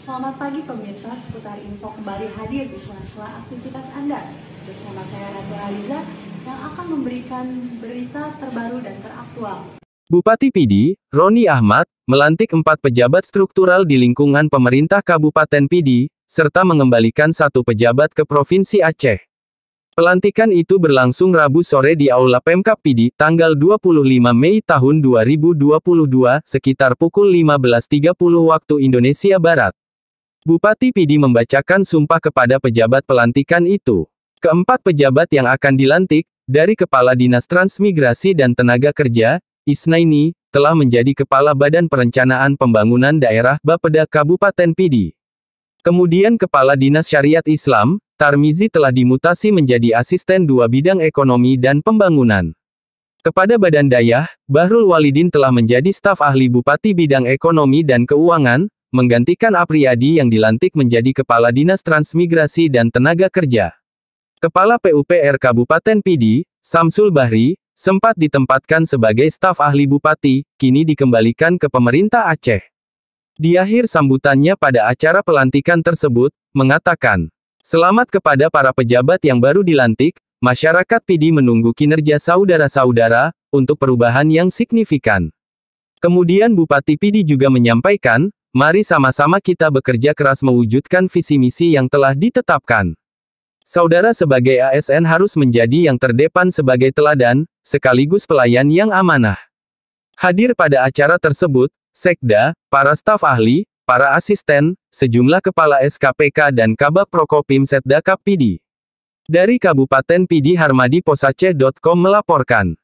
Selamat pagi pemirsa, seputar info kembali hadir di sela-sela aktivitas Anda. Bersama saya Ratu Aliza yang akan memberikan berita terbaru dan teraktual. Bupati Pidi, Roni Ahmad, melantik 4 pejabat struktural di lingkungan pemerintah Kabupaten Pidi, serta mengembalikan 1 pejabat ke Provinsi Aceh. Pelantikan itu berlangsung Rabu sore di Aula Pemkab Pidi, tanggal 25 Mei tahun 2022, sekitar pukul 15.30 waktu Indonesia Barat. Bupati Pidi membacakan sumpah kepada pejabat pelantikan itu. Keempat pejabat yang akan dilantik, dari Kepala Dinas Transmigrasi dan Tenaga Kerja, Isnaini, telah menjadi Kepala Badan Perencanaan Pembangunan Daerah, Bapeda Kabupaten Pidi. Kemudian Kepala Dinas Syariat Islam, Tarmizi telah dimutasi menjadi Asisten 2 Bidang Ekonomi dan Pembangunan. Kepada Badan Dayah, Bahrul Walidin telah menjadi staf ahli Bupati Bidang Ekonomi dan Keuangan, menggantikan Apriyadi yang dilantik menjadi Kepala Dinas Transmigrasi dan Tenaga Kerja. Kepala PUPR Kabupaten Pidi, Samsul Bahri, sempat ditempatkan sebagai staf ahli Bupati, kini dikembalikan ke pemerintah Aceh. Di akhir sambutannya pada acara pelantikan tersebut, mengatakan, "Selamat kepada para pejabat yang baru dilantik, masyarakat Pidi menunggu kinerja saudara-saudara, untuk perubahan yang signifikan." Kemudian Bupati Pidi juga menyampaikan, "Mari sama-sama kita bekerja keras mewujudkan visi misi yang telah ditetapkan. Saudara sebagai ASN harus menjadi yang terdepan sebagai teladan, sekaligus pelayan yang amanah." Hadir pada acara tersebut, Sekda, para staf ahli, para asisten, sejumlah kepala SKPK dan Kabak Prokopim Setda Kap Pidi. Dari Kabupaten Pidi Harmadi Posaceh.com melaporkan.